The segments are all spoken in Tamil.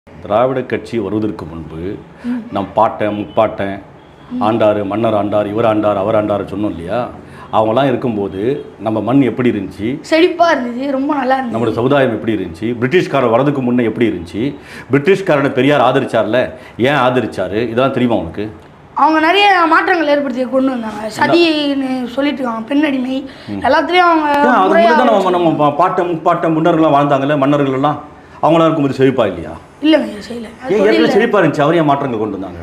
திராவிட கட்சி வருவதற்கு முன்பு நம் பாட்டன் முப்பாட்டன் ஆண்டார் மன்னர் ஆண்டார் இவர் ஆண்டார் அவர் ஆண்டார் சொன்னோம் இல்லையா, அவங்களாம் இருக்கும்போது நம்ம மண் எப்படி இருந்துச்சு, செழிப்பாக இருந்துச்சு, ரொம்ப நல்லா இருந்துச்சு. நம்மளோட சமுதாயம் எப்படி இருந்துச்சு, பிரிட்டிஷ்காரர் வரதுக்கு முன்னே எப்படி இருந்துச்சு, பிரிட்டிஷ்காரனை பெரியார் ஆதரிச்சார்ல, ஏன் ஆதரிச்சார், இதெல்லாம் தெரியுமா உனக்கு? அவங்க நிறைய மாற்றங்கள் ஏற்படுத்தி கொண்டு வந்தாங்க. சதின்னு சொல்லிட்டு இருக்காங்க, பெண்ணடிமை எல்லாத்துலேயும் அவங்க நம்ம பாட்டம் முப்பாட்டம் முன்னர்கள்லாம் வாழ்ந்தாங்கல்ல, மன்னர்கள் எல்லாம் அவங்களாம் இருக்கும்போது செழிப்பா இல்லையா? இல்லைங்க செய்யல. ஏற்கனவே செழிப்பா இருந்துச்சு, அவரையும் மாற்றங்கள் கொண்டு வந்தாங்க.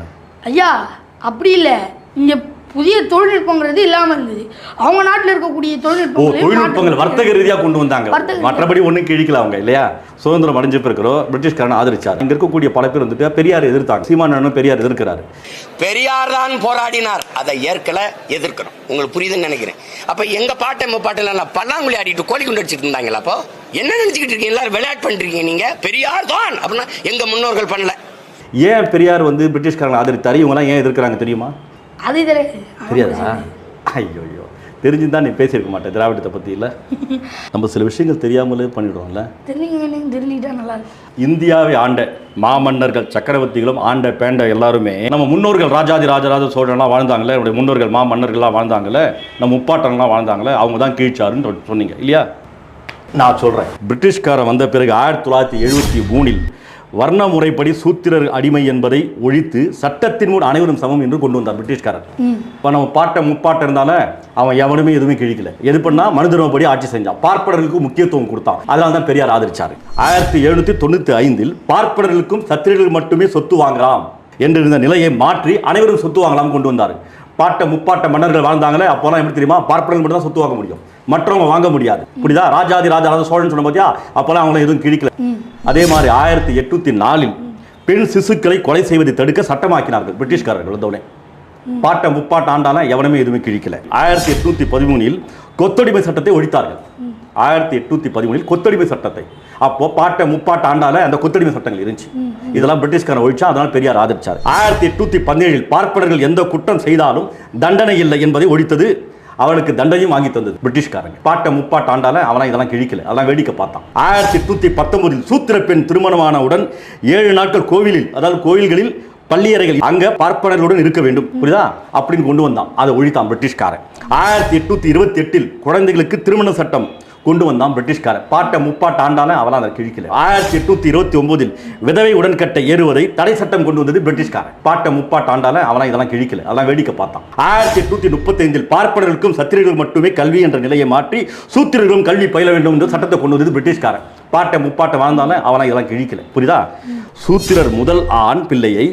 ஐயா அப்படி இல்லை, இங்கே புதிய தொழில்நுட்பங்கிறது இல்லாமல் இருந்தது. அவங்க நாட்டில் இருக்கக்கூடிய தொழில்நுட்பங்கள் வர்த்தக ரீதியாக கொண்டு வந்தாங்க, மற்றபடி ஒன்றும் கிழிக்கல அவங்க இல்லையா. சுதந்திரம் அடைஞ்சு இருக்கிறோம், பிரிட்டிஷ்காரன் ஆதரிச்சார். இங்கே இருக்கக்கூடிய பல பேர் வந்துட்டு பெரியார் எதிர்த்தாங்க. சீமானனும் பெரியார் எதிர்க்கிறாரு. பெரியார் தான் போராடினார், அதை ஏற்கல எதிர்க்கிறோம். உங்களுக்கு புரியுதுன்னு நினைக்கிறேன். அப்ப எங்க பாட்டை முப்பாட்டில் பல்லாங்குழி ஆடிட்டு கோழி கொண்டு அடிச்சுட்டு இருந்தாங்களா? அப்போ என்ன நினைச்சுக்கிட்டு இருக்கீங்க? எல்லாரும் விளையாட்டு பண்றீங்க. நீங்க பெரியார் தான் அப்படின்னா எங்க முன்னோர்கள் பண்ணல. ஏன் பெரியார் வந்து பிரிட்டிஷ்காரன் ஆதரித்தார், இவங்கெல்லாம் ஏன் எதிர்க்கிறாங்க தெரியுமா? அது தெரியாதா? ஐயோ ஐயோ, தெரிஞ்சுதான் நீ பேசியிருக்க மாட்டேன் திராவிடத்தை பற்றி. இல்லை, நம்ம சில விஷயங்கள் தெரியாமலே பண்ணிடுறோம்ல. தெரிஞ்சுக்கிட்டா நல்லா இருக்கும். இந்தியாவை ஆண்ட மாமன்னர்கள் சக்கரவர்த்திகளும் ஆண்ட பேண்ட எல்லாருமே நம்ம முன்னோர்கள் ராஜாதி ராஜராஜ சோழன்லாம் வாழ்ந்தாங்களே, நம்முடைய முன்னோர்கள் மாமன்னர்கள்லாம் வாழ்ந்தாங்களே, நம்ம முப்பாட்டன்லாம் வாழ்ந்தாங்களே, அவங்க தான் கீழ்ச்சாருன்னு சொன்னீங்க இல்லையா? நான் சொல்கிறேன், பிரிட்டிஷ்காரன் வந்த பிறகு 1973 வர்ண முறைப்படி சூத்திரர் அடிமை என்பதை ஒழித்து சட்டத்தின் முன் அனைவரும் சமம் என்று கொண்டு வந்தார் பிரிட்டிஷ்காரர். இப்போ நம்ம பாட்டை முப்பாட்டை இருந்தாலும் அவன் எவனுமே எதுவுமே கிழிக்கல. எது பண்ணா மனுதர்மப்படி ஆட்சி செஞ்சான், பார்ப்பனர்களுக்கு முக்கியத்துவம் கொடுத்தான். அதனால தான் பெரியார் ஆதரிச்சார். 1795 பார்ப்பனர்களுக்கும் சத்திரியர்கள் மட்டுமே சொத்து வாங்கலாம் என்று இருந்த நிலையை மாற்றி அனைவரும் சொத்து வாங்கலாம் கொண்டு வந்தார். பாட்டை முப்பாட்ட மன்னர்கள் வாழ்ந்தாங்களே, அப்போலாம் எப்படி தெரியுமா, பார்ப்பனர்கள் மட்டும் தான் சொத்து வாங்க முடியும், மற்றவங்க வாங்க முடியாது. புரியுதா? ராஜாதி ராஜராஜ சோழன் சொன்ன பார்த்தியா, அப்போலாம் அவங்கள எதுவும் கிழிக்கல. அதே மாதிரி 1804 பெண் சிசுக்களை கொலை செய்வதை தடுக்க சட்டமாக்கினார்கள் பிரிட்டிஷ்காரர்கள் வந்தவுடனே. பாட்டை முப்பாட்ட ஆண்டாலும் எவனுமே எதுவுமே கிழிக்கல. 1813 கொத்தடிமை சட்டத்தை ஒழித்தார்கள். 1813 கொத்தடிமை சட்டத்தை. அப்போ பாட்டை முப்பாட்ட ஆண்டால அந்த கொத்தடிமை சட்டங்கள் இருந்துச்சு. இதெல்லாம் பிரிட்டிஷ்காரன் ஒழிச்சா, அதனால் பெரியார் ஆதரிச்சார். 1817 பார்ப்பனர்கள் எந்த குற்றம் செய்தாலும் தண்டனை இல்லை என்பதை ஒழித்தது. அவனுக்கு தண்டையும் வாங்கி தந்தது பிரிட்டிஷ்காரங்க. பாட்டை முப்பாட்ட ஆண்டால அவனா இதெல்லாம் கிழிக்கல, அதெல்லாம் வேடிக்கை பார்த்தான். 1819 சூத்திர பெண் திருமணமானவுடன் 7 நாட்கள் கோவிலில், அதாவது கோயில்களில் பள்ளியறைகள் அங்க பார்ப்பனர்களுடன் இருக்க வேண்டும், புரியுதா, அப்படின்னு கொண்டு வந்தான். அதை ஒழித்தான் பிரிட்டிஷ்காரன். 1828 குழந்தைகளுக்கு திருமண சட்டம் கொண்டு வந்தான் பிரிட்டிஷ்காரன். பாட்டை முப்பாட்ட ஆண்டாலும் அவெல்லாம் அதை கிழிக்கல. 1829 விதவை உடன்கட்டை ஏறுவதை தடை சட்டம் கொண்டு வந்தது பிரிட்டிஷ்காரன். பாட்டை முப்பாட்ட ஆண்டாலும் அவெல்லாம் இதெல்லாம் கிழிக்கல, அதெல்லாம் வேடிக்கை பார்த்தான். 1835 பார்ப்பனர்களுக்கும் சத்திரியர்கள் மட்டுமே கல்வி என்ற நிலையை மாற்றி சூத்திரர்களும் கல்வி பயில வேண்டும் என்ற சட்டத்தை கொண்டு வந்தது பிரிட்டிஷ்காரன். பாட்டை முப்பாட்ட வாழ்ந்தாலும் அவெல்லாம் இதெல்லாம் கிழிக்கல, புரியுதா? சூத்திரர் முதல் ஆண் பிள்ளையை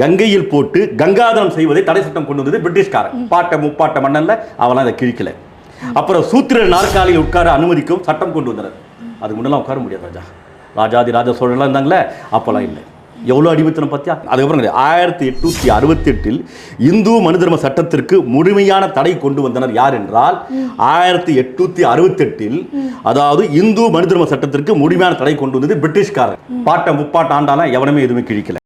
கங்கையில் போட்டு கங்காதனம் செய்வதை தடை சட்டம் கொண்டு வந்தது பிரிட்டிஷ்காரன். பாட்டை முப்பாட்ட மன்னன்ல அவெல்லாம் இதை கிழிக்கல. அப்புறம் சூத்திரர் நாற்காலியில் உட்கார அனுமதிக்கும் சட்டம் கொண்டு வந்தனர். அதுக்கு முன்னெல்லாம் உட்கார முடியாது. ராஜாதி ராஜ சோழலாம் இருந்தாங்களே, அப்போல்லாம் இல்லை. எவ்வளோ அடிமைத்தனம் பார்த்தியா? அதுக்கப்புறம் 1868 இந்து மனு தர்ம சட்டத்திற்கு முழுமையான தடை கொண்டு வந்தனர். யார் என்றால் 1868 அதாவது இந்து மனு தர்ம சட்டத்திற்கு முழுமையான தடை கொண்டு வந்தது பிரிட்டிஷ்காரர். பாட்டை முப்பாட்ட ஆண்டாலும் எவனுமே எதுவுமே கிழிக்கல.